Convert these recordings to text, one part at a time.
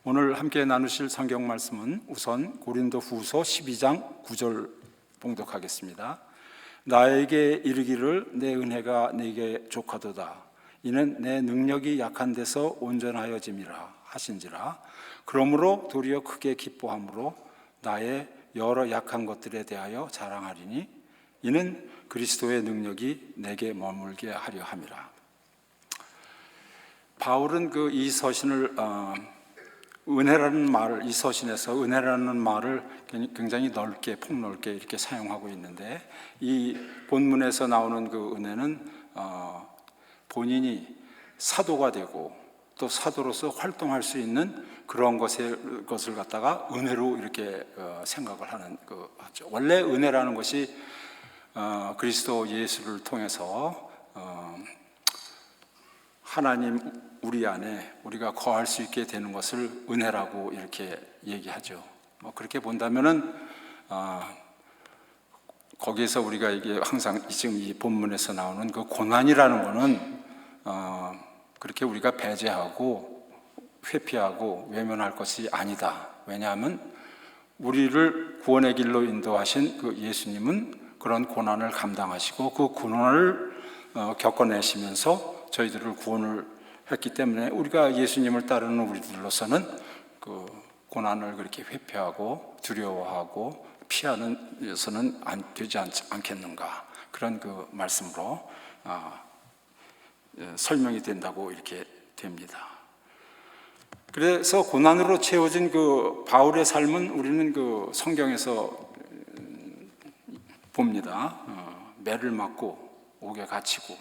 오늘 함께 나누실 성경 말씀은 우선 고린도후서 12장 9절 봉독하겠습니다. 나에게 이르기를 내 은혜가 네게 족하도다. 이는 내 능력이 약한 데서 온전하여짐이라 하신지라. 그러므로 도리어 크게 기뻐함으로 나의 여러 약한 것들에 대하여 자랑하리니 이는 그리스도의 능력이 내게 머물게 하려 함이라. 바울은 이 서신을 은혜라는 말을, 이 서신에서 은혜라는 말을 굉장히 넓게, 폭넓게 이렇게 사용하고 있는데, 이 본문에서 나오는 그 은혜는 본인이 사도가 되고 또 사도로서 활동할 수 있는 그런 것을 갖다가 은혜로 이렇게 생각을 하는 거죠. 원래 은혜라는 것이 그리스도 예수를 통해서 하나님 우리 안에 우리가 거할 수 있게 되는 것을 은혜라고 이렇게 얘기하죠. 그렇게 본다면은 거기에서 우리가 이게 항상 지금 이 본문에서 나오는 그 고난이라는 거는 그렇게 우리가 배제하고 회피하고 외면할 것이 아니다. 왜냐하면 우리를 구원의 길로 인도하신 그 예수님은 그런 고난을 감당하시고 그 고난을 겪어내시면서 저희들을 구원을 했기 때문에 우리가 예수님을 따르는 우리들로서는 그 고난을 그렇게 회피하고 두려워하고 피하는 것은 되지 않겠는가, 그런 그 말씀으로 설명이 된다고 이렇게 됩니다. 그래서 고난으로 채워진 그 바울의 삶은 우리는 그 성경에서 봅니다. 매를 맞고 옥에 갇히고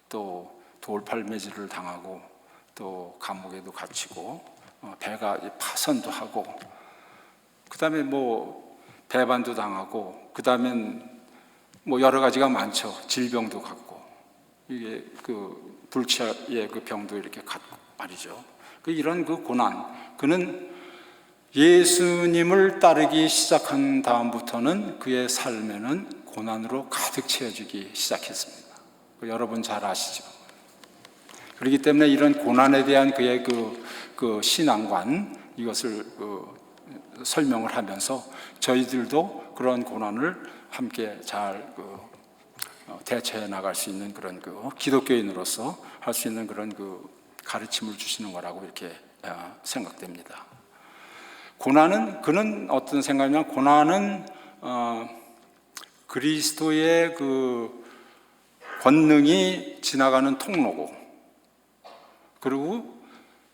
또 돌팔매질을 당하고 또 감옥에도 갇히고 배가 파선도 하고 그 다음에 배반도 당하고 그 다음엔 여러 가지가 많죠. 질병도 갖고 이게 그 불치의 그 병도 이렇게 갖고 말이죠. 이런 그 고난, 그는 예수님을 따르기 시작한 다음부터는 그의 삶에는 고난으로 가득 채워지기 시작했습니다. 여러분 잘 아시죠? 그렇기 때문에 이런 고난에 대한 그의 그 신앙관, 이것을 설명을 하면서 저희들도 그런 고난을 함께 잘 대처해 나갈 수 있는 그런 기독교인으로서 할 수 있는 그런 가르침을 주시는 거라고 이렇게 생각됩니다. 고난은, 그는 어떤 생각이냐면, 고난은 그리스도의 그 권능이 지나가는 통로고, 그리고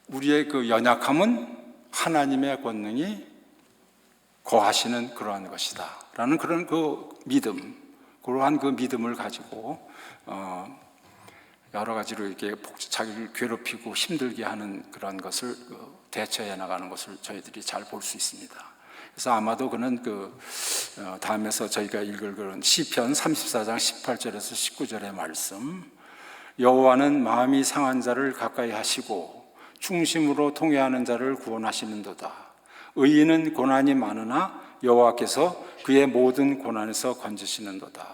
우리의 그 연약함은 하나님의 권능이 거하시는 그러한 것이다 라는 그런 그 믿음, 그러한 그 믿음을 가지고 여러 가지로 이렇게 자기를 괴롭히고 힘들게 하는 그런 것을 대처해 나가는 것을 저희들이 잘 볼 수 있습니다. 그래서 아마도 그는 다음에서 저희가 읽을 그런 시편 34장 18절에서 19절의 말씀, 여호와는 마음이 상한 자를 가까이 하시고 충심으로 통회하는 자를 구원하시는도다. 의인은 고난이 많으나 여호와께서 그의 모든 고난에서 건지시는도다.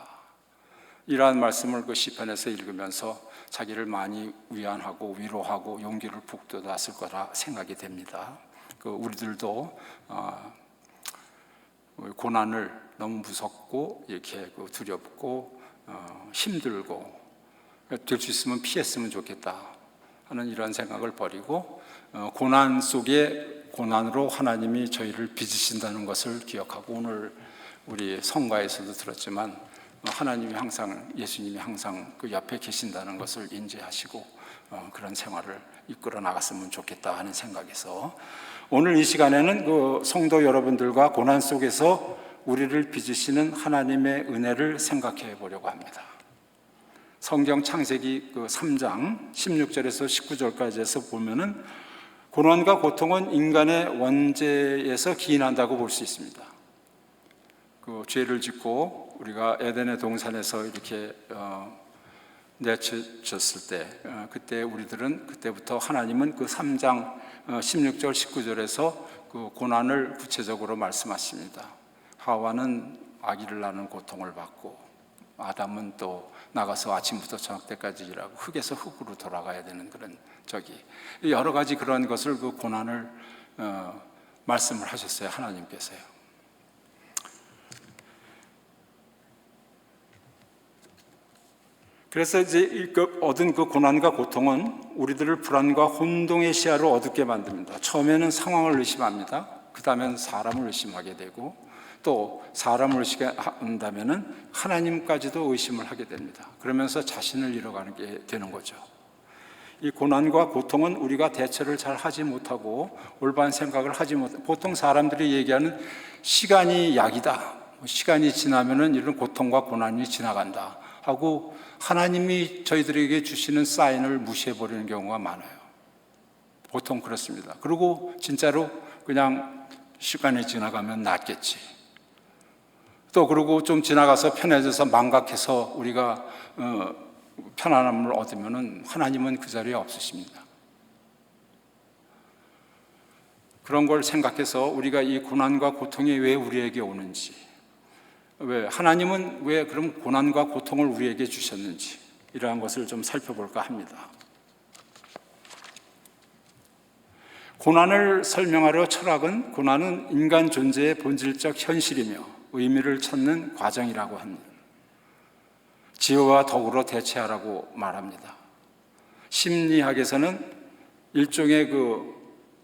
이러한 말씀을 그 시편에서 읽으면서 자기를 많이 위안하고 위로하고 용기를 북돋았을 거라 생각이 됩니다. 우리들도 고난을 너무 무섭고 이렇게 두렵고 힘들고 될 수 있으면 피했으면 좋겠다 하는 이런 생각을 버리고 고난 속에 고난으로 하나님이 저희를 빚으신다는 것을 기억하고, 오늘 우리 성가에서도 들었지만 하나님이 항상, 예수님이 항상 그 옆에 계신다는 것을 인지하시고 그런 생활을 이끌어 나갔으면 좋겠다 하는 생각에서 오늘 이 시간에는 그 성도 여러분들과 고난 속에서 우리를 빚으시는 하나님의 은혜를 생각해 보려고 합니다. 성경 창세기 3장 16절에서 19절까지에서 보면은 고난과 고통은 인간의 원죄에서 기인한다고 볼 수 있습니다. 죄를 짓고 우리가 에덴의 동산에서 이렇게 내쳐졌을 때, 그때 우리들은 그때부터 하나님은 3장 16절 19절에서 그 고난을 구체적으로 말씀하십니다. 하와는 아기를 낳는 고통을 받고 아담은 또 나가서 아침부터 저녁 때까지 일하고 흙에서 흙으로 돌아가야 되는 그런 여러 가지 그런 것을 그 고난을 말씀을 하셨어요. 하나님께서요. 그래서 이제 얻은 그 고난과 고통은 우리들을 불안과 혼동의 시야로 어둡게 만듭니다. 처음에는 상황을 의심합니다. 그 다음엔 사람을 의심하게 되고, 또 사람을 의심한다면은 하나님까지도 의심을 하게 됩니다. 그러면서 자신을 잃어가는 게 되는 거죠. 이 고난과 고통은 우리가 대처를 잘 하지 못하고 올바른 생각을 하지 못하고, 보통 사람들이 얘기하는 시간이 약이다, 시간이 지나면은 이런 고통과 고난이 지나간다 하고 하나님이 저희들에게 주시는 사인을 무시해버리는 경우가 많아요. 보통 그렇습니다. 그리고 진짜로 그냥 시간이 지나가면 낫겠지, 또 그러고 좀 지나가서 편해져서 망각해서 우리가 편안함을 얻으면은 하나님은 그 자리에 없으십니다. 그런 걸 생각해서 우리가 이 고난과 고통이 왜 우리에게 오는지, 왜 하나님은 왜 그럼 고난과 고통을 우리에게 주셨는지, 이러한 것을 좀 살펴볼까 합니다. 고난을 설명하려 철학은 고난은 인간 존재의 본질적 현실이며 의미를 찾는 과정이라고 합니다. 지혜와 덕으로 대체하라고 말합니다. 심리학에서는 일종의 그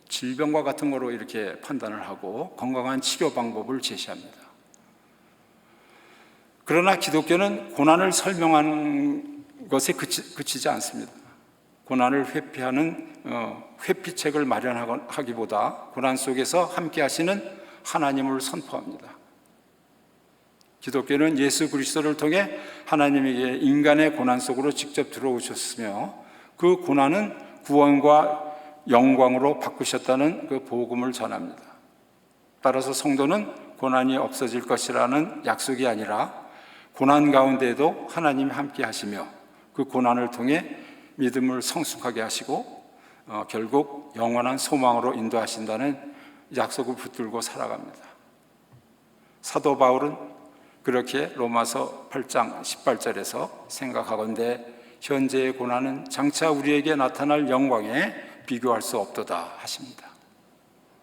질병과 같은 거로 이렇게 판단을 하고 건강한 치료 방법을 제시합니다. 그러나 기독교는 고난을 설명하는 것에 그치지 않습니다. 고난을 회피하는 회피책을 마련하기보다 고난 속에서 함께 하시는 하나님을 선포합니다. 기독교는 예수 그리스도를 통해 하나님에게 인간의 고난 속으로 직접 들어오셨으며 그 고난은 구원과 영광으로 바꾸셨다는 그 복음을 전합니다. 따라서 성도는 고난이 없어질 것이라는 약속이 아니라 고난 가운데에도 하나님이 함께 하시며 그 고난을 통해 믿음을 성숙하게 하시고 결국 영원한 소망으로 인도하신다는 약속을 붙들고 살아갑니다. 사도 바울은 그렇게 로마서 8장 18절에서 생각하건대 현재의 고난은 장차 우리에게 나타날 영광에 비교할 수 없도다 하십니다.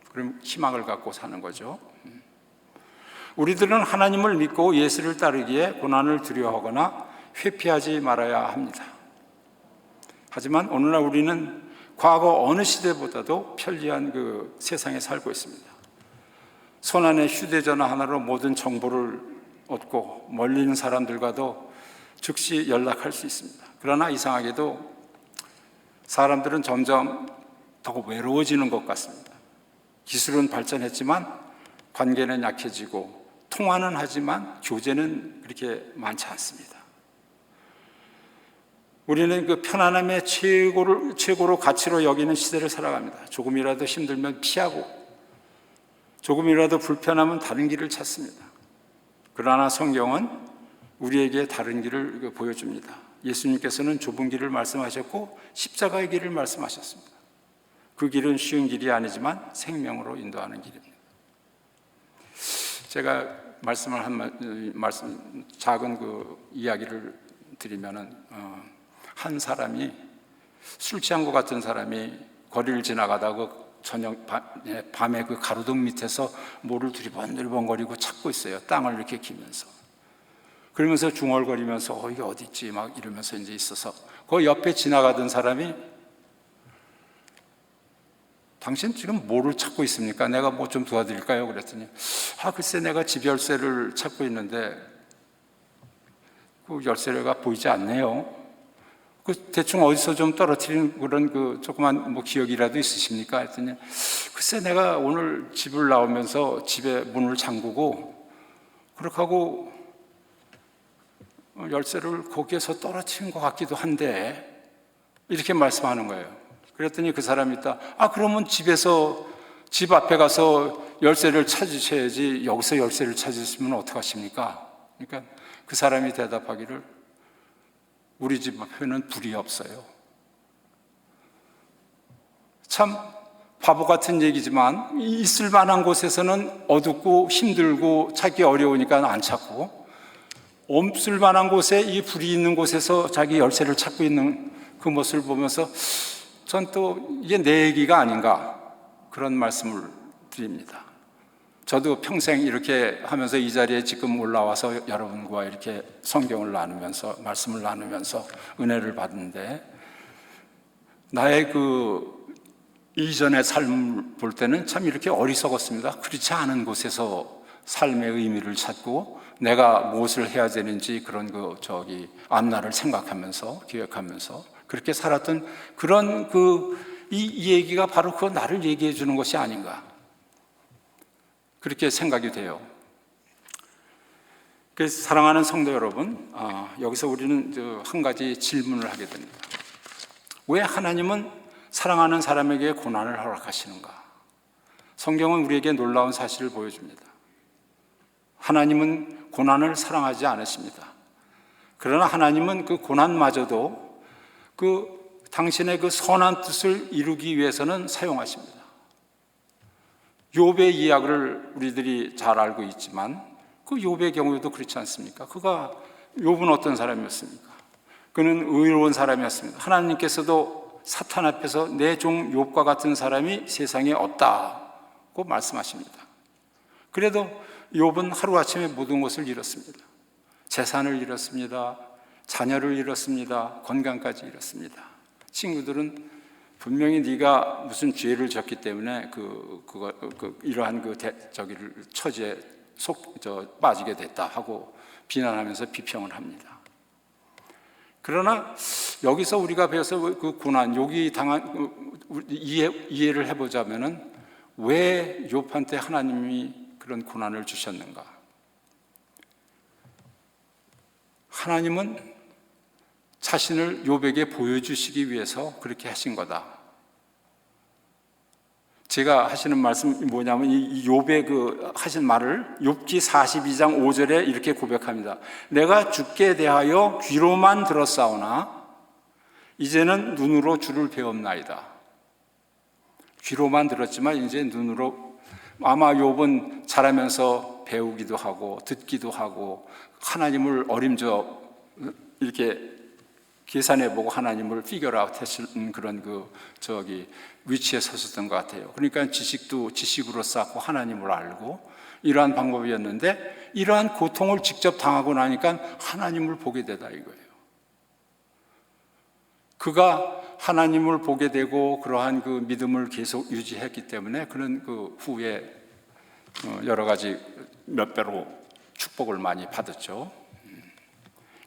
그럼 희망을 갖고 사는 거죠. 우리들은 하나님을 믿고 예수를 따르기에 고난을 두려워하거나 회피하지 말아야 합니다. 하지만 오늘날 우리는 과거 어느 시대보다도 편리한 그 세상에 살고 있습니다. 손안에 휴대전화 하나로 모든 정보를 얻고 멀리 있는 사람들과도 즉시 연락할 수 있습니다. 그러나 이상하게도 사람들은 점점 더 외로워지는 것 같습니다. 기술은 발전했지만 관계는 약해지고 통화는 하지만 교제는 그렇게 많지 않습니다. 우리는 그 편안함의 최고로 가치로 여기는 시대를 살아갑니다. 조금이라도 힘들면 피하고 조금이라도 불편하면 다른 길을 찾습니다. 그러나 성경은 우리에게 다른 길을 보여줍니다. 예수님께서는 좁은 길을 말씀하셨고 십자가의 길을 말씀하셨습니다. 그 길은 쉬운 길이 아니지만 생명으로 인도하는 길입니다. 제가 작은 그 이야기를 드리면은 한 사람이 술 취한 것 같은 사람이 거리를 지나가다가 밤에 그 가로등 밑에서 뭐를 두리번두리번거리고 찾고 있어요. 땅을 이렇게 기면서. 그러면서 중얼거리면서 이게 어디 있지 막 이러면서 이제 있어서 그 옆에 지나가던 사람이 당신 지금 뭐를 찾고 있습니까? 내가 뭐 좀 도와드릴까요? 그랬더니 글쎄 내가 집 열쇠를 찾고 있는데 그 열쇠가 보이지 않네요. 그 대충 어디서 좀 떨어뜨린 그런 그 조그만 뭐 기억이라도 있으십니까? 했더니 글쎄 내가 오늘 집을 나오면서 집에 문을 잠그고 그렇게 하고 열쇠를 거기에서 떨어뜨린 것 같기도 한데 이렇게 말씀하는 거예요. 그랬더니 그 사람이 있다. 그러면 집 앞에 가서 열쇠를 찾으셔야지 여기서 열쇠를 찾으시면 어떡하십니까? 그러니까 그 사람이 대답하기를 우리 집 앞에는 불이 없어요. 참 바보 같은 얘기지만 있을 만한 곳에서는 어둡고 힘들고 찾기 어려우니까 안 찾고 없을 만한 곳에 이 불이 있는 곳에서 자기 열쇠를 찾고 있는 그 모습을 보면서 전 또 이게 내 얘기가 아닌가 그런 말씀을 드립니다. 저도 평생 이렇게 하면서 이 자리에 지금 올라와서 여러분과 이렇게 성경을 나누면서 말씀을 나누면서 은혜를 받는데, 나의 그 이전의 삶을 볼 때는 참 이렇게 어리석었습니다. 그렇지 않은 곳에서 삶의 의미를 찾고 내가 무엇을 해야 되는지 그런 앞날을 생각하면서 기획하면서 그렇게 살았던 그런 이 얘기가 바로 그 나를 얘기해 주는 것이 아닌가, 그렇게 생각이 돼요. 그래서 사랑하는 성도 여러분, 여기서 우리는 한 가지 질문을 하게 됩니다. 왜 하나님은 사랑하는 사람에게 고난을 허락하시는가? 성경은 우리에게 놀라운 사실을 보여줍니다. 하나님은 고난을 사랑하지 않으십니다. 그러나 하나님은 그 고난마저도 당신의 그 선한 뜻을 이루기 위해서는 사용하십니다. 욥의 이야기를 우리들이 잘 알고 있지만 그 욥의 경우에도 그렇지 않습니까? 욥은 어떤 사람이었습니까? 그는 의로운 사람이었습니다. 하나님께서도 사탄 앞에서 내 종 욥과 같은 사람이 세상에 없다고 말씀하십니다. 그래도 욥은 하루아침에 모든 것을 잃었습니다. 재산을 잃었습니다. 자녀를 잃었습니다. 건강까지 잃었습니다. 친구들은 분명히 네가 무슨 죄를 졌기 때문에 이러한 처지에 빠지게 됐다 하고 비난하면서 비평을 합니다. 그러나 여기서 우리가 배워서 그 고난, 여기 이해를 해보자면은 왜 욥한테 하나님이 그런 고난을 주셨는가? 하나님은 자신을 욥에게 보여주시기 위해서 그렇게 하신 거다. 제가 하시는 말씀이 뭐냐면 이 욥의 하신 말을 욥기 42장 5절에 이렇게 고백합니다. 내가 주께 대하여 귀로만 들었사오나 이제는 눈으로 주를 배웠나이다. 귀로만 들었지만 이제 눈으로, 아마 욥은 자라면서 배우기도 하고 듣기도 하고 하나님을 어림져 이렇게 계산해보고 하나님을 피겨아웃 했을 그런 위치에 섰었던 것 같아요. 그러니까 지식으로 쌓고 하나님을 알고 이러한 방법이었는데, 이러한 고통을 직접 당하고 나니까 하나님을 보게 되다 이거예요. 그가 하나님을 보게 되고 그러한 믿음을 계속 유지했기 때문에 그는 후에 여러 가지 몇 배로 축복을 많이 받았죠.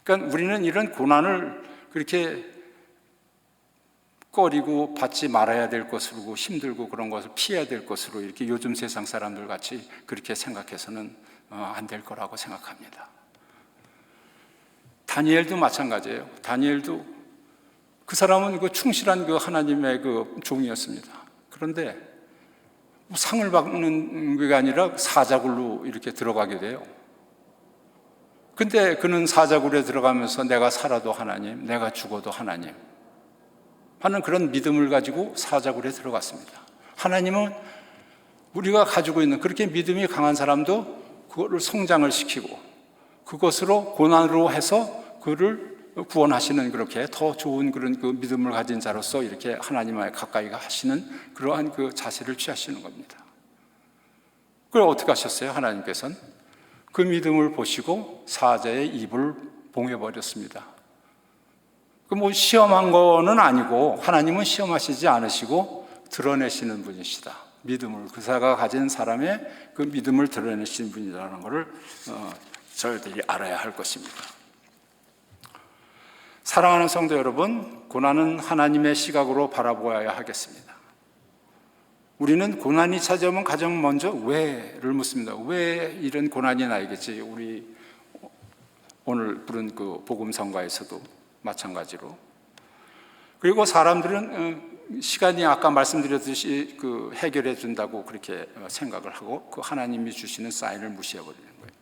그러니까 우리는 이런 고난을 그렇게 꺼리고 받지 말아야 될 것으로, 힘들고 그런 것을 피해야 될 것으로 이렇게 요즘 세상 사람들 같이 그렇게 생각해서는 안 될 거라고 생각합니다. 다니엘도 마찬가지예요. 다니엘도 그 사람은 충실한 하나님의 종이었습니다. 그런데 상을 받는 게 아니라 사자굴로 이렇게 들어가게 돼요. 근데 그는 사자굴에 들어가면서 내가 살아도 하나님, 내가 죽어도 하나님 하는 그런 믿음을 가지고 사자굴에 들어갔습니다. 하나님은 우리가 가지고 있는 그렇게 믿음이 강한 사람도 그거를 성장을 시키고 그것으로 고난으로 해서 그를 구원하시는, 그렇게 더 좋은 그런 믿음을 가진 자로서 이렇게 하나님과 가까이 하시는 그러한 자세를 취하시는 겁니다. 그걸 어떻게 하셨어요? 하나님께서는 그 믿음을 보시고 사자의 입을 봉해버렸습니다. 시험한 거는 아니고 하나님은 시험하시지 않으시고 드러내시는 분이시다. 믿음을, 그사가 가진 사람의 그 믿음을 드러내시는 분이라는 것을 저희들이 알아야 할 것입니다. 사랑하는 성도 여러분, 고난은 하나님의 시각으로 바라보아야 하겠습니다. 우리는 고난이 찾아오면 가장 먼저 왜를 묻습니다. 왜 이런 고난이 나에게지? 우리 오늘 부른 복음성가에서도 마찬가지로. 그리고 사람들은 시간이 아까 말씀드렸듯이 해결해 준다고 그렇게 생각을 하고 하나님이 주시는 사인을 무시해버리는 거예요.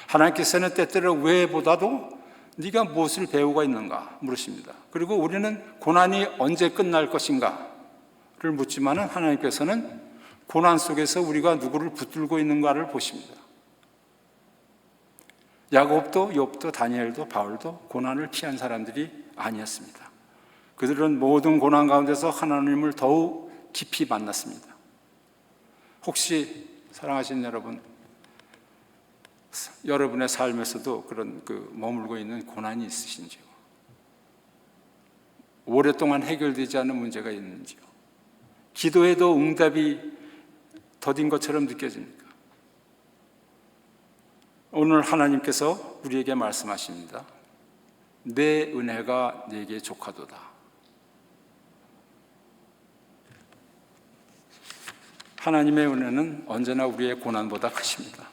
하나님께서는 때때로 왜보다도 네가 무엇을 배우고 있는가 물으십니다. 그리고 우리는 고난이 언제 끝날 것인가를 묻지만 하나님께서는 고난 속에서 우리가 누구를 붙들고 있는가를 보십니다. 야곱도 욥도 다니엘도 바울도 고난을 피한 사람들이 아니었습니다. 그들은 모든 고난 가운데서 하나님을 더욱 깊이 만났습니다. 혹시 사랑하시는 여러분의 삶에서도 그런 머물고 있는 고난이 있으신지요? 오랫동안 해결되지 않은 문제가 있는지요? 기도해도 응답이 더딘 것처럼 느껴집니까? 오늘 하나님께서 우리에게 말씀하십니다. 내 은혜가 네게 족하도다. 하나님의 은혜는 언제나 우리의 고난보다 크십니다.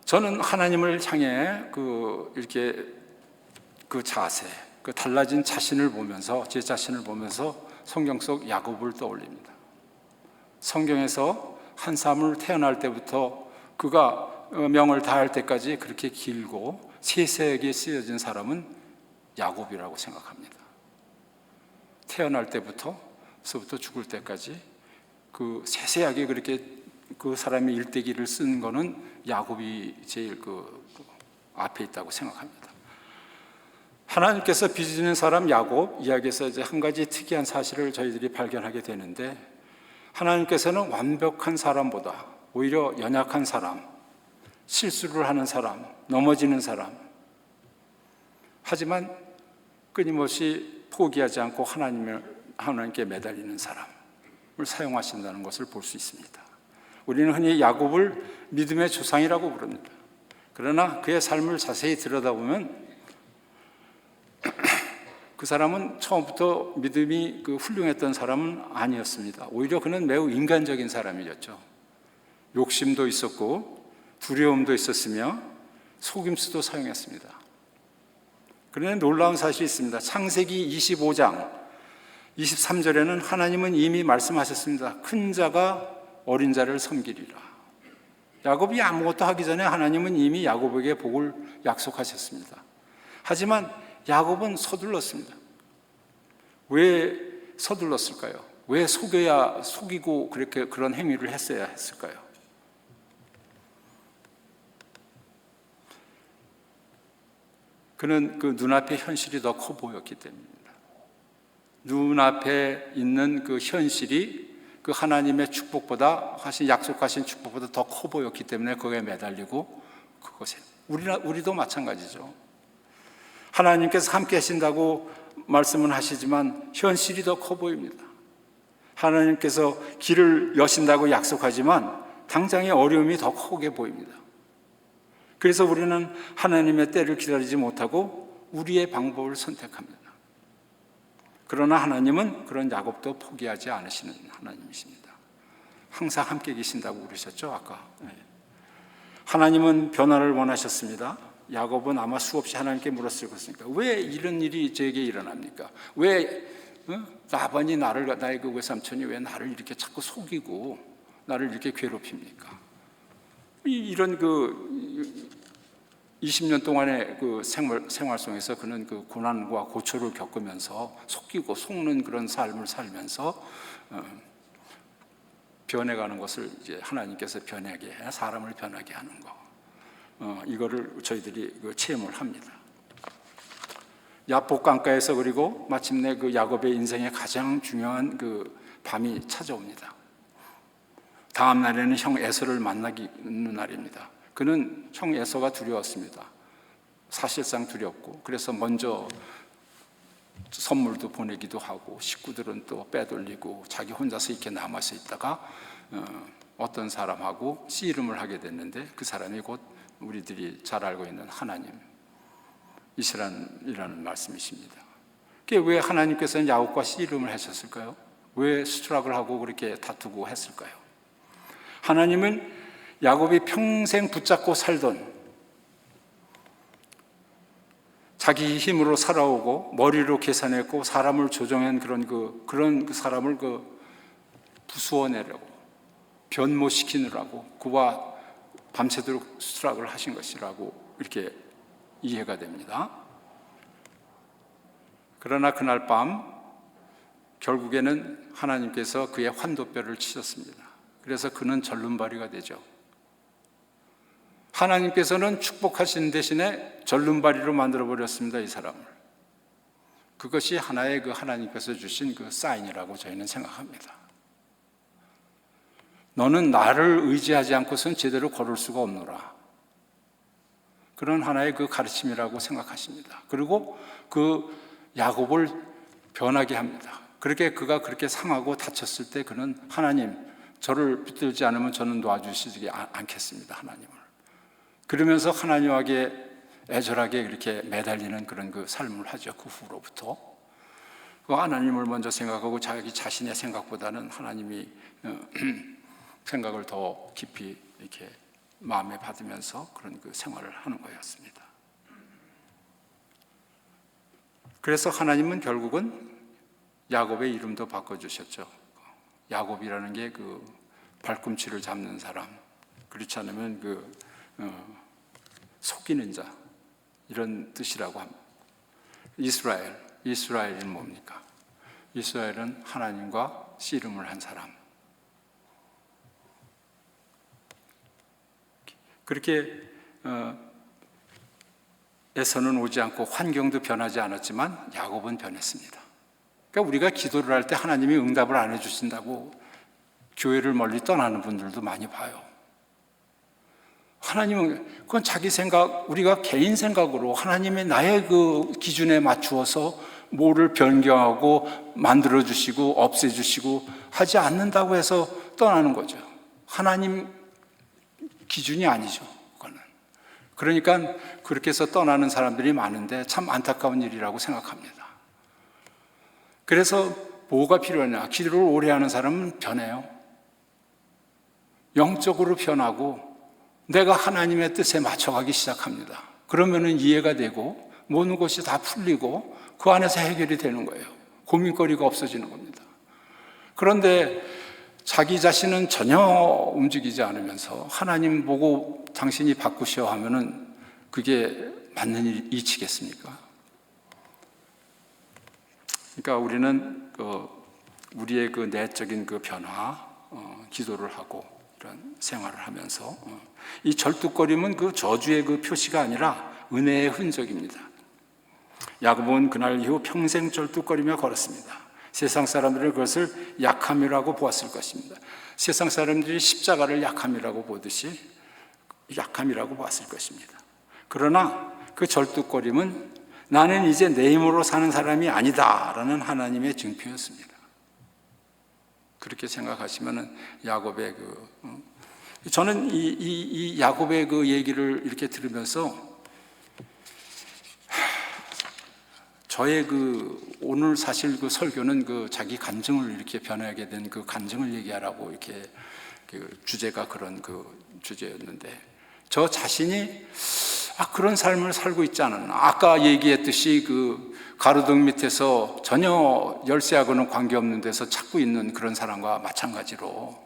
저는 하나님을 향해 이렇게 자세, 달라진 자신을 보면서, 제 자신을 보면서 성경 속 야곱을 떠올립니다. 성경에서 한 사람을 태어날 때부터 그가 명을 다할 때까지 그렇게 길고 세세하게 쓰여진 사람은 야곱이라고 생각합니다. 태어날 때부터 죽을 때까지 세세하게 그렇게 그 사람의 일대기를 쓴 거는 야곱이 제일 앞에 있다고 생각합니다. 하나님께서 빚으시는 사람 야곱 이야기에서 이제 한 가지 특이한 사실을 저희들이 발견하게 되는데, 하나님께서는 완벽한 사람보다 오히려 연약한 사람, 실수를 하는 사람, 넘어지는 사람, 하지만 끊임없이 포기하지 않고 하나님께 매달리는 사람을 사용하신다는 것을 볼 수 있습니다. 우리는 흔히 야곱을 믿음의 조상이라고 부릅니다. 그러나 그의 삶을 자세히 들여다보면 그 사람은 처음부터 믿음이 훌륭했던 사람은 아니었습니다. 오히려 그는 매우 인간적인 사람이었죠. 욕심도 있었고 두려움도 있었으며 속임수도 사용했습니다. 그런데 놀라운 사실이 있습니다. 창세기 25장 23절에는 하나님은 이미 말씀하셨습니다. 큰 자가 어린 자를 섬기리라. 야곱이 아무것도 하기 전에 하나님은 이미 야곱에게 복을 약속하셨습니다. 하지만 야곱은 서둘렀습니다. 왜 서둘렀을까요? 왜 속이고 그런 행위를 했어야 했을까요? 그는 눈앞의 현실이 더 커 보였기 때문입니다. 눈앞에 있는 현실이 하나님의 축복보다, 약속하신 축복보다 더 커 보였기 때문에 거기에 매달리고 그것에 우리도 마찬가지죠. 하나님께서 함께 하신다고 말씀은 하시지만 현실이 더 커 보입니다. 하나님께서 길을 여신다고 약속하지만 당장의 어려움이 더 크게 보입니다. 그래서 우리는 하나님의 때를 기다리지 못하고 우리의 방법을 선택합니다. 그러나 하나님은 그런 야곱도 포기하지 않으시는 하나님이십니다. 항상 함께 계신다고 그러셨죠, 아까. 하나님은 변화를 원하셨습니다. 야곱은 아마 수없이 하나님께 물었을 것입니다. 왜 이런 일이 저에게 일어납니까? 왜 라반이 나의 외삼촌이 왜 나를 이렇게 자꾸 속이고 나를 이렇게 괴롭힙니까? 이런 20년 동안의 생활 속에서 그는 고난과 고초를 겪으면서 속이고 속는 그런 삶을 살면서 변해가는 것을 이제 하나님께서 변하게 해 사람을 변하게 하는 거. 이거를 저희들이 체험을 합니다. 야복 강가에서 그리고 마침내 야곱의 인생의 가장 중요한 밤이 찾아옵니다. 다음 날에는 형 에서를 만나는 날입니다. 그는 형 에서가 두려웠습니다. 사실상 두렵고, 그래서 먼저 선물도 보내기도 하고 식구들은 또 빼돌리고 자기 혼자서 이렇게 남아서 있다가 어떤 사람하고 씨름을 하게 됐는데 그 사람이 곧 우리들이 잘 알고 있는 하나님이시라는 말씀이십니다. 그게 왜 하나님께서는 야곱과 씨름을 하셨을까요? 왜 스트럭을 하고 그렇게 다투고 했을까요? 하나님은 야곱이 평생 붙잡고 살던, 자기 힘으로 살아오고 머리로 계산했고 사람을 조정한 그런 사람을 부수어내려고, 변모시키느라고 그와 밤새도록 스트럭을 하신 것이라고 이렇게 이해가 됩니다. 그러나 그날 밤 결국에는 하나님께서 그의 환도뼈를 치셨습니다. 그래서 그는 절름발이가 되죠. 하나님께서는 축복하신 대신에 절름발이로 만들어버렸습니다, 이 사람을. 그것이 하나의 하나님께서 주신 사인이라고 저희는 생각합니다. 너는 나를 의지하지 않고선 제대로 걸을 수가 없노라. 그런 하나의 그 가르침이라고 생각하십니다. 그리고 그 야곱을 변하게 합니다. 그렇게 그가 그렇게 상하고 다쳤을 때 그는 하나님, 저를 붙들지 않으면 저는 놓아주시지 않겠습니다, 하나님을. 그러면서 하나님에게 애절하게 이렇게 매달리는 그런 그 삶을 하죠. 그 후로부터 그 하나님을 먼저 생각하고 자기 자신의 생각보다는 하나님이 생각을 더 깊이 이렇게 마음에 받으면서 그런 그 생활을 하는 거였습니다. 그래서 하나님은 결국은 야곱의 이름도 바꿔주셨죠. 야곱이라는 게 그 발꿈치를 잡는 사람, 그렇지 않으면 그 속이는 자, 이런 뜻이라고 합니다. 이스라엘은 뭡니까? 이스라엘은 하나님과 씨름을 한 사람. 그렇게 에서는 오지 않고 환경도 변하지 않았지만 야곱은 변했습니다. 그러니까 우리가 기도를 할 때 하나님이 응답을 안 해주신다고 교회를 멀리 떠나는 분들도 많이 봐요. 하나님은 그건 자기 생각, 우리가 개인 생각으로 하나님의 나의 그 기준에 맞추어서 뭐를 변경하고 만들어주시고 없애주시고 하지 않는다고 해서 떠나는 거죠. 하나님 기준이 아니죠, 그거는. 그러니까 그렇게 해서 떠나는 사람들이 많은데 참 안타까운 일이라고 생각합니다. 그래서 뭐가 필요하냐? 기도를 오래 하는 사람은 변해요. 영적으로 변하고 내가 하나님의 뜻에 맞춰가기 시작합니다. 그러면은 이해가 되고 모든 것이 다 풀리고 그 안에서 해결이 되는 거예요. 고민거리가 없어지는 겁니다. 그런데 자기 자신은 전혀 움직이지 않으면서 하나님 보고 당신이 바꾸셔 하면은 그게 맞는 이치겠습니까? 그러니까 우리는 우리의 그 내적인 그 변화, 기도를 하고 이런 생활을 하면서 이 절뚝거림은 그 저주의 그 표시가 아니라 은혜의 흔적입니다. 야곱은 그날 이후 평생 절뚝거리며 걸었습니다. 세상 사람들은 그것을 약함이라고 보았을 것입니다. 세상 사람들이 십자가를 약함이라고 보듯이 약함이라고 보았을 것입니다. 그러나 그 절뚝거림은 나는 이제 내 힘으로 사는 사람이 아니다라는 하나님의 증표였습니다. 그렇게 생각하시면은 야곱의 저는 이 야곱의 그 얘기를 이렇게 들으면서 저의 오늘 사실 그 설교는 자기 간증을 이렇게 변하게 된 그 간증을 얘기하라고 이렇게 주제가 그런 주제였는데 저 자신이 그런 삶을 살고 있지 않았나. 아까 얘기했듯이 가로등 밑에서 전혀 열쇠하고는 관계없는 데서 찾고 있는 그런 사람과 마찬가지로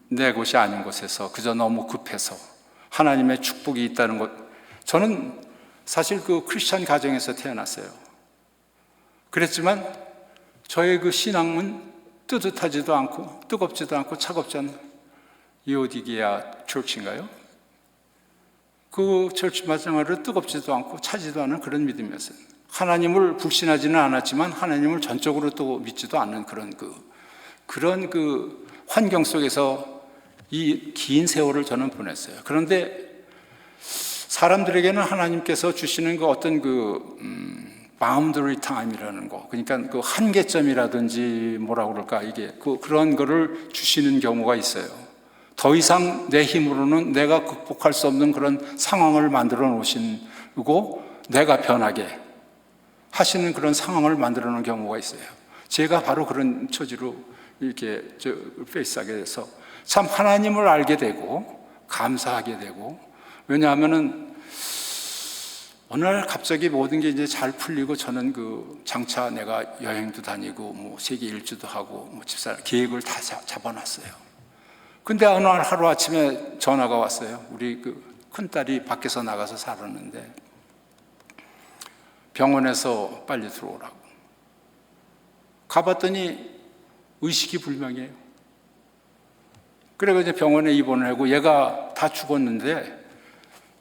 내 곳이 아닌 곳에서 그저 너무 급해서 하나님의 축복이 있다는 것. 저는 사실 크리스찬 가정에서 태어났어요. 그랬지만 저의 신앙은 뜨뜻하지도 않고 뜨겁지도 않고 차갑지 않은 이오디게아 철치인가요? 그 철치 마찬가지로 뜨겁지도 않고 차지도 않은 그런 믿음이었어요. 하나님을 불신하지는 않았지만 하나님을 전적으로 또 믿지도 않는 그런 환경 속에서 이 긴 세월을 저는 보냈어요. 그런데 사람들에게는 하나님께서 주시는 어떤 바운더리 타임이라는 거, 그러니까 한계점이라든지 뭐라고 그럴까, 이게 그런 거를 주시는 경우가 있어요. 더 이상 내 힘으로는 내가 극복할 수 없는 그런 상황을 만들어 놓으시고 내가 변하게 하시는 그런 상황을 만들어 놓은 경우가 있어요. 제가 바로 그런 처지로 이렇게 페이스하게 돼서 참 하나님을 알게 되고 감사하게 되고, 왜냐하면은 어느 날 갑자기 모든 게 이제 잘 풀리고 저는 장차 내가 여행도 다니고 세계 일주도 하고 집사 계획을 다 잡아놨어요. 근데 어느 날 하루아침에 전화가 왔어요. 우리 큰딸이 밖에서 나가서 살았는데 병원에서 빨리 들어오라고. 가봤더니 의식이 불명이에요. 그래서 이제 병원에 입원을 하고 얘가 다 죽었는데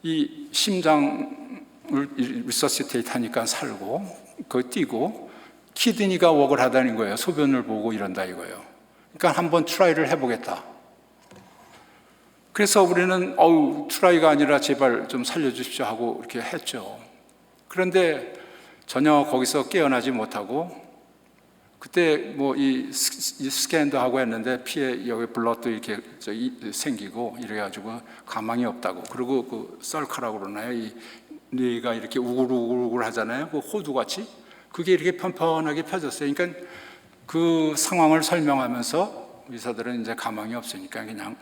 이 심장을 리서시테이트 하니까 살고 뛰고 키드니가 웍을 하다는 거예요. 소변을 보고 이런다 이거예요. 그러니까 한번 트라이를 해보겠다. 그래서 우리는 트라이가 아니라 제발 좀 살려주십시오 하고 이렇게 했죠. 그런데 전혀 거기서 깨어나지 못하고, 그때 뭐 이 스캔도 하고 했는데 피에 여기 블러도 이렇게 생기고 이래가지고 가망이 없다고. 그리고 그 썰카라고 그러나요? 이 뇌가 이렇게 우글우글 하잖아요. 그 호두같이. 그게 이렇게 편편하게 펴졌어요. 그러니까 그 상황을 설명하면서 의사들은 이제 가망이 없으니까 그냥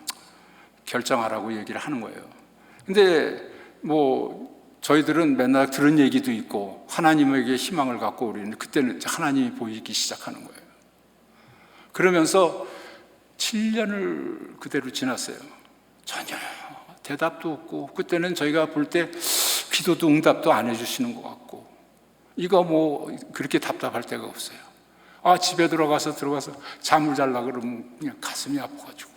결정하라고 얘기를 하는 거예요. 근데 뭐 저희들은 맨날 들은 얘기도 있고 하나님에게 희망을 갖고 우리는 그때는 하나님이 보이기 시작하는 거예요. 그러면서 7년을 그대로 지났어요. 전혀 대답도 없고, 그때는 저희가 볼 때 기도도 응답도 안 해주시는 것 같고, 이거 뭐 그렇게 답답할 데가 없어요. 집에 들어가서 잠을 자려고 그러면 그냥 가슴이 아파가지고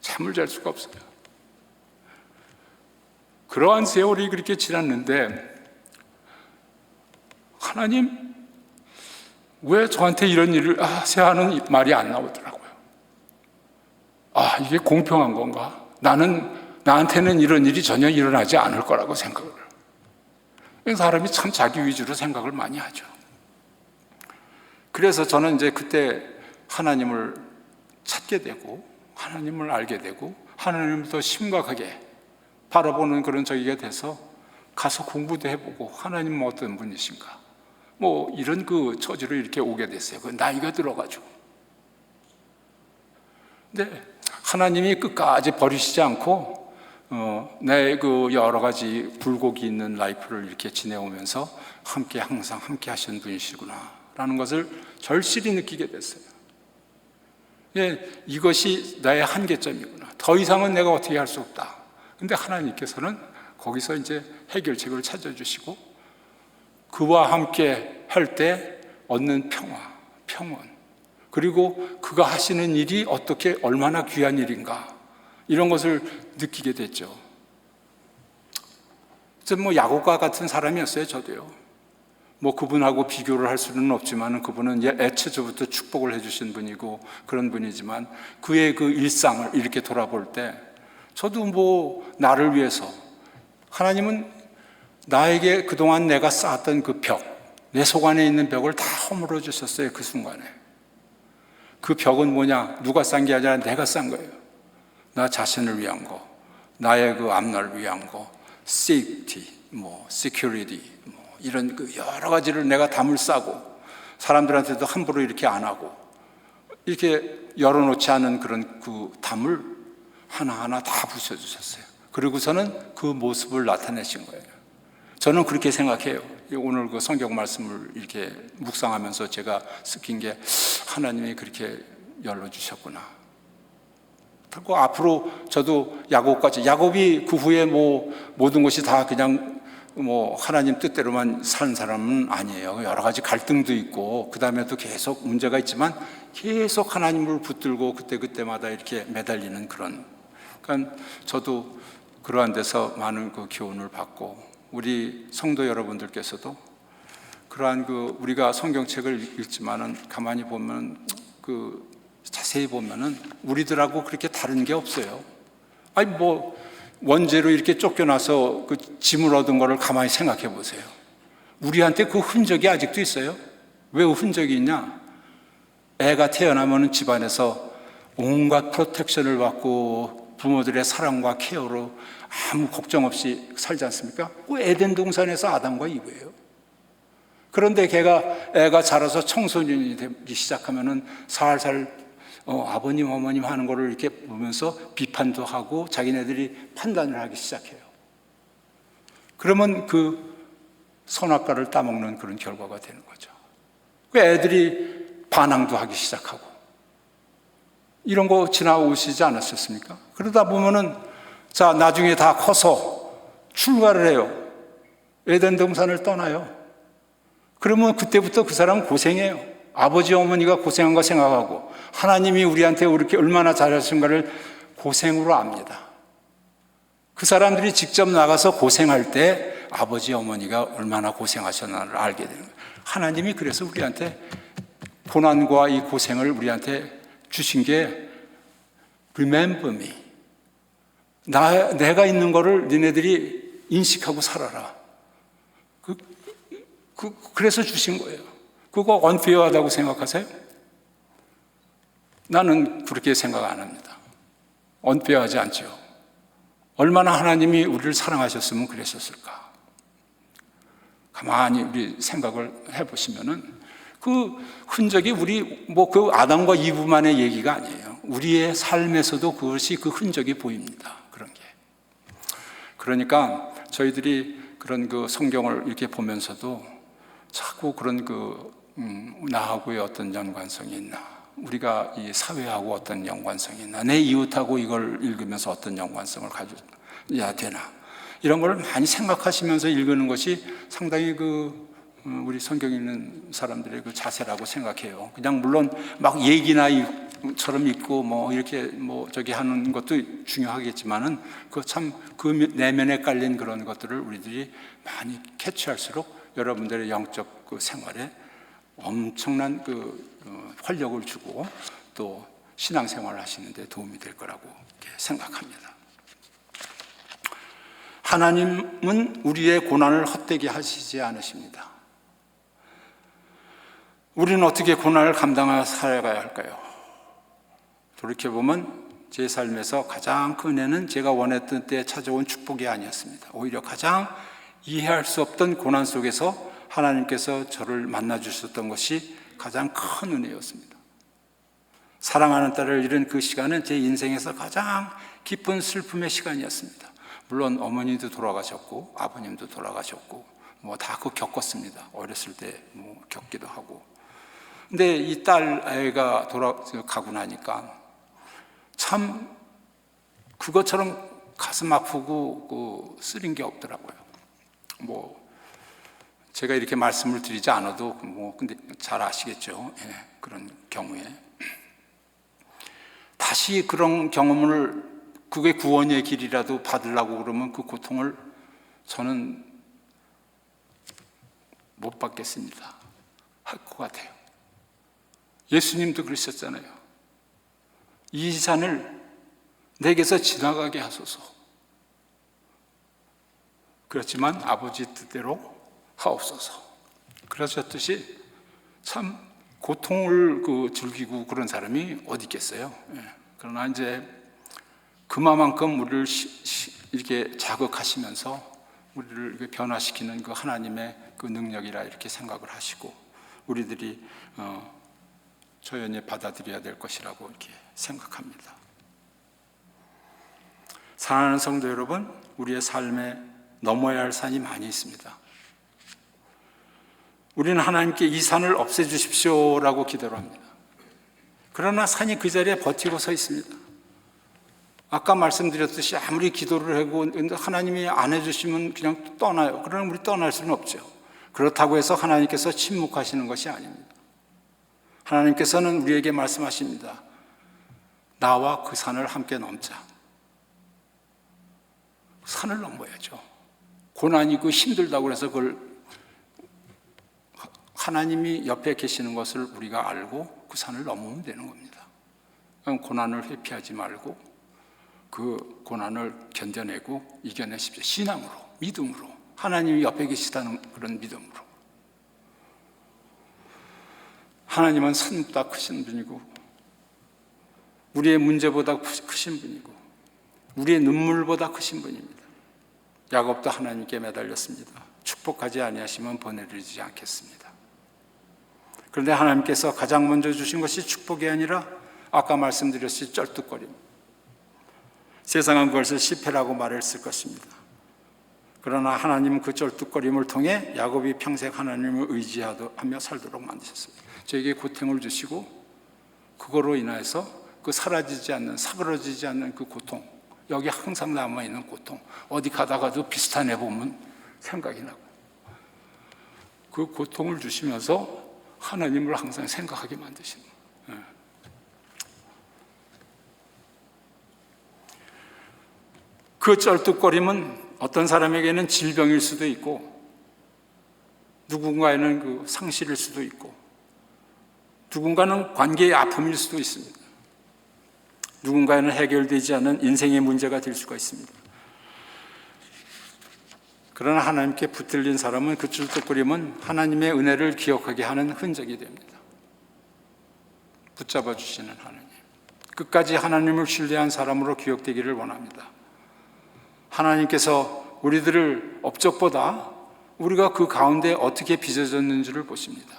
잠을 잘 수가 없어요. 그러한 세월이 그렇게 지났는데, 하나님 왜 저한테 이런 일을 하는 말이 안 나오더라고요. 이게 공평한 건가? 나한테는 이런 일이 전혀 일어나지 않을 거라고 생각을 해요. 사람이 참 자기 위주로 생각을 많이 하죠. 그래서 저는 이제 그때 하나님을 찾게 되고, 하나님을 알게 되고, 하나님을 더 심각하게 바라보는 그런 저기가 돼서 가서 공부도 해보고, 하나님은 어떤 분이신가, 뭐 이런 그 처지로 이렇게 오게 됐어요. 그 나이가 들어가지고. 근데 하나님이 끝까지 버리시지 않고 내 그 여러 가지 굴곡이 있는 라이프를 이렇게 지내오면서 항상 함께 하신 분이시구나 라는 것을 절실히 느끼게 됐어요. 이것이 나의 한계점이구나. 더 이상은 내가 어떻게 할 수 없다. 근데 하나님께서는 거기서 이제 해결책을 찾아주시고, 그와 함께 할 때 얻는 평온, 그리고 그가 하시는 일이 어떻게 얼마나 귀한 일인가, 이런 것을 느끼게 됐죠. 뭐 야곱과 같은 사람이었어요. 저도요. 뭐 그분하고 비교를 할 수는 없지만, 그분은 애초부터 축복을 해주신 분이고 그런 분이지만, 그의 그 일상을 이렇게 돌아볼 때 저도 뭐 나를 위해서 하나님은 나에게 그동안 내가 쌓았던 그 벽, 내 속 안에 있는 벽을 다 허물어 주셨어요. 그 순간에. 그 벽은 뭐냐? 누가 쌓은 게 아니라 내가 쌓은 거예요. 나 자신을 위한 거, 나의 그 앞날을 위한 거, safety, security, 이런 그 여러 가지를 내가 담을 싸고, 사람들한테도 함부로 이렇게 안 하고, 이렇게 열어놓지 않은 그런 그 담을 하나하나 다 부셔주셨어요. 그리고서는 그 모습을 나타내신 거예요. 저는 그렇게 생각해요. 오늘 그 성경 말씀을 이렇게 묵상하면서 제가 느낀 게, 하나님이 그렇게 열어주셨구나. 그리고 앞으로 저도 야곱같이, 야곱이 그 후에 모든 것이 다 그냥 하나님 뜻대로만 사는 사람은 아니에요. 여러 가지 갈등도 있고, 그 다음에도 계속 문제가 있지만 계속 하나님을 붙들고 그때마다 이렇게 매달리는 그런, 그러니까 저도 그러한 데서 많은 그 교훈을 받고, 우리 성도 여러분들께서도 그러한 우리가 성경책을 읽지만은 가만히 보면 자세히 보면은 우리들하고 그렇게 다른 게 없어요. 원죄로 이렇게 쫓겨나서 그 짐을 얻은 거를 가만히 생각해 보세요. 우리한테 그 흔적이 아직도 있어요. 왜 흔적이 있냐? 애가 태어나면 집안에서 온갖 프로텍션을 받고 부모들의 사랑과 케어로 아무 걱정 없이 살지 않습니까? 그 에덴 동산에서 아담과 이브예요. 그런데 애가 자라서 청소년이 되기 시작하면은 살살 아버님 어머님 하는 거를 이렇게 보면서 비판도 하고 자기네들이 판단을 하기 시작해요. 그러면 그 선악과를 따먹는 그런 결과가 되는 거죠. 그 애들이 반항도 하기 시작하고, 이런 거 지나오시지 않았었습니까? 그러다 보면은 나중에 다 커서 출가를 해요. 에덴 동산을 떠나요. 그러면 그때부터 그 사람은 고생해요. 아버지 어머니가 고생한 거 생각하고, 하나님이 우리한테 이렇게 얼마나 잘하신가를 고생으로 압니다. 그 사람들이 직접 나가서 고생할 때 아버지 어머니가 얼마나 고생하셨나를 알게 되는 거예요. 하나님이 그래서 우리한테 고난과 이 고생을 우리한테 주신 게 Remember me. 내가 있는 거를 니네들이 인식하고 살아라. 그래서 주신 거예요. 그거 언페어하다고 생각하세요? 나는 그렇게 생각 안 합니다. 언페어하지 않죠. 얼마나 하나님이 우리를 사랑하셨으면 그랬었을까. 가만히 우리 생각을 해보시면은 그 흔적이 우리 그 아담과 이브만의 얘기가 아니에요. 우리의 삶에서도 그것이 그 흔적이 보입니다. 그런 게. 그러니까 저희들이 그런 그 성경을 이렇게 보면서도 자꾸 그런 나하고의 어떤 연관성이 있나, 우리가 이 사회하고 어떤 연관성이 있나, 내 이웃하고 이걸 읽으면서 어떤 연관성을 가져야 되나, 이런 걸 많이 생각하시면서 읽는 것이 상당히 우리 성경 읽는 사람들의 그 자세라고 생각해요. 그냥 물론 막 얘기나처럼 읽고 이렇게 저기 하는 것도 중요하겠지만은 그 내면에 깔린 그런 것들을 우리들이 많이 캐치할수록 여러분들의 영적 생활에 엄청난 활력을 주고 또 신앙생활을 하시는 데 도움이 될 거라고 생각합니다. 하나님은 우리의 고난을 헛되게 하시지 않으십니다. 우리는 어떻게 고난을 감당하며 살아가야 할까요? 돌이켜보면 제 삶에서 가장 큰 은혜는 제가 원했던 때에 찾아온 축복이 아니었습니다. 오히려 가장 이해할 수 없던 고난 속에서 하나님께서 저를 만나주셨던 것이 가장 큰 은혜였습니다. 사랑하는 딸을 잃은 그 시간은 제 인생에서 가장 깊은 슬픔의 시간이었습니다. 물론 어머니도 돌아가셨고 아버님도 돌아가셨고 다 겪었습니다. 어렸을 때 겪기도 하고. 근데 이 딸 아이가 가고 나니까 참 그것처럼 가슴 아프고 쓰린 게 없더라고요. 제가 이렇게 말씀을 드리지 않아도 근데 잘 아시겠죠. 예, 그런 경우에 다시 그런 경험을, 그게 구원의 길이라도 받으려고 그러면 그 고통을 저는 못 받겠습니다. 할 것 같아요. 예수님도 그러셨잖아요. 이 잔을 내게서 지나가게 하소서. 그렇지만 아버지 뜻대로 하옵소서. 그러셨듯이 참 고통을 즐기고 그런 사람이 어디 있겠어요. 예. 그러나 이제 그만큼 우리를 이렇게 자극하시면서 우리를 이렇게 변화시키는 그 하나님의 그 능력이라 이렇게 생각을 하시고 우리들이 조연히 받아들여야 될 것이라고 이렇게 생각합니다. 사랑하는 성도 여러분, 우리의 삶에 넘어야 할 산이 많이 있습니다. 우리는 하나님께 이 산을 없애주십시오라고 기도를 합니다. 그러나 산이 그 자리에 버티고 서 있습니다. 아까 말씀드렸듯이 아무리 기도를 하고 하나님이 안 해주시면 그냥 떠나요. 그러나 우리 떠날 수는 없죠. 그렇다고 해서 하나님께서 침묵하시는 것이 아닙니다. 하나님께서는 우리에게 말씀하십니다. 나와 그 산을 함께 넘자. 산을 넘어야죠. 고난이고 힘들다고 해서 그걸 하나님이 옆에 계시는 것을 우리가 알고 그 산을 넘으면 되는 겁니다. 그럼 고난을 회피하지 말고 그 고난을 견뎌내고 이겨내십시오. 신앙으로, 믿음으로, 하나님이 옆에 계시다는 그런 믿음으로. 하나님은 산보다 크신 분이고 우리의 문제보다 크신 분이고 우리의 눈물보다 크신 분입니다. 야곱도 하나님께 매달렸습니다. 축복하지 아니하시면 보내드리지 않겠습니다. 그런데 하나님께서 가장 먼저 주신 것이 축복이 아니라 아까 말씀드렸듯이 쩔뚝거림. 세상은 그것을 시패라고 말했을 것입니다. 그러나 하나님은 그 쩔뚝거림을 통해 야곱이 평생 하나님을 의지하며 살도록 만드셨습니다. 저에게 고통을 주시고 그거로 인해서 그 사라지지 않는, 사그러지지 않는 그 고통, 여기 항상 남아있는 고통, 어디 가다가도 비슷한 애 보면 생각이 나고 그 고통을 주시면서 하나님을 항상 생각하게 만드시는 거예요. 그 쩔뚝거림은 어떤 사람에게는 질병일 수도 있고 누군가에는 그 상실일 수도 있고, 누군가는 관계의 아픔일 수도 있습니다. 누군가에는 해결되지 않은 인생의 문제가 될 수가 있습니다. 그러나 하나님께 붙들린 사람은 그 줄뚝거림은 하나님의 은혜를 기억하게 하는 흔적이 됩니다. 붙잡아 주시는 하나님, 끝까지 하나님을 신뢰한 사람으로 기억되기를 원합니다. 하나님께서 우리들을 업적보다 우리가 그 가운데 어떻게 빚어졌는지를 보십니다.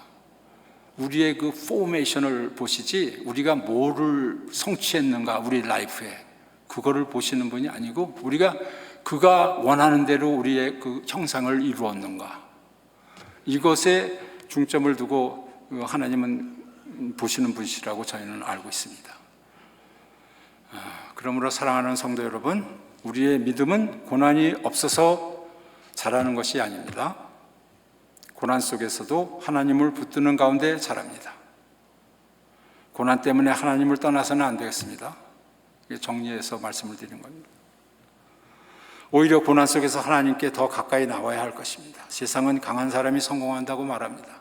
우리의 그 포메이션을 보시지 우리가 뭐를 성취했는가 우리 라이프에, 그거를 보시는 분이 아니고 우리가 그가 원하는 대로 우리의 그 형상을 이루었는가, 이것에 중점을 두고 하나님은 보시는 분이시라고 저희는 알고 있습니다. 그러므로 사랑하는 성도 여러분, 우리의 믿음은 고난이 없어서 자라는 것이 아닙니다. 고난 속에서도 하나님을 붙드는 가운데 자랍니다. 고난 때문에 하나님을 떠나서는 안 되겠습니다. 정리해서 말씀을 드리는 겁니다. 오히려 고난 속에서 하나님께 더 가까이 나와야 할 것입니다. 세상은 강한 사람이 성공한다고 말합니다.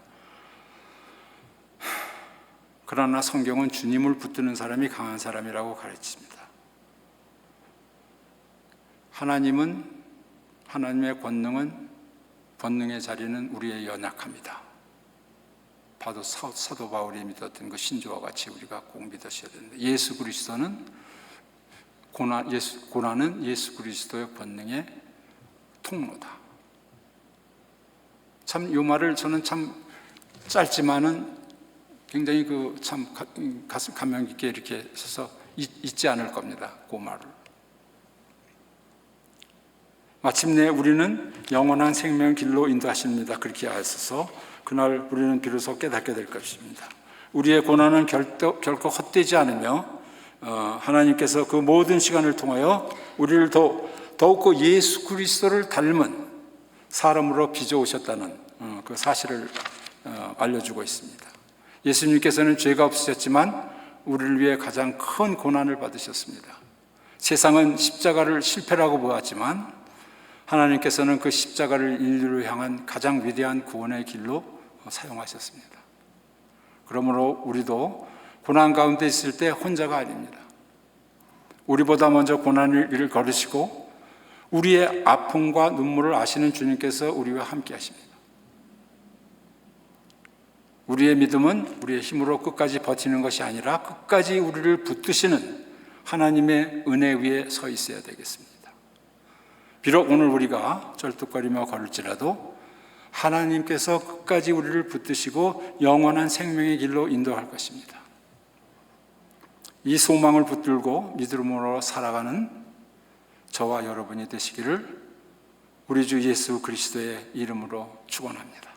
그러나 성경은 주님을 붙드는 사람이 강한 사람이라고 가르칩니다. 하나님의 권능의 자리는 우리의 연약합니다. 바로 사도 바울이 믿었던 그 신조와 같이 우리가 꼭 믿으셔야 됩니다. 예수 그리스도는 고난은 예수 그리스도의 권능의 통로다. 참 이 말을 저는 참 짧지만은 굉장히 참 가슴 감명 깊게 이렇게 써서 잊지 않을 겁니다. 그 말을. 마침내 우리는 영원한 생명 길로 인도하십니다. 그렇게 하셔서 그날 우리는 비로소 깨닫게 될 것입니다. 우리의 고난은 결코 헛되지 않으며 하나님께서 그 모든 시간을 통하여 우리를 더욱더 예수 그리스도를 닮은 사람으로 빚어오셨다는 그 사실을 알려주고 있습니다. 예수님께서는 죄가 없으셨지만 우리를 위해 가장 큰 고난을 받으셨습니다. 세상은 십자가를 실패라고 보았지만 하나님께서는 그 십자가를 인류를 향한 가장 위대한 구원의 길로 사용하셨습니다. 그러므로 우리도 고난 가운데 있을 때 혼자가 아닙니다. 우리보다 먼저 고난의 길을 걸으시고 우리의 아픔과 눈물을 아시는 주님께서 우리와 함께 하십니다. 우리의 믿음은 우리의 힘으로 끝까지 버티는 것이 아니라 끝까지 우리를 붙드시는 하나님의 은혜 위에 서 있어야 되겠습니다. 비록 오늘 우리가 쩔뚝거리며 걸을지라도 하나님께서 끝까지 우리를 붙드시고 영원한 생명의 길로 인도할 것입니다. 이 소망을 붙들고 믿음으로 살아가는 저와 여러분이 되시기를 우리 주 예수 그리스도의 이름으로 축원합니다.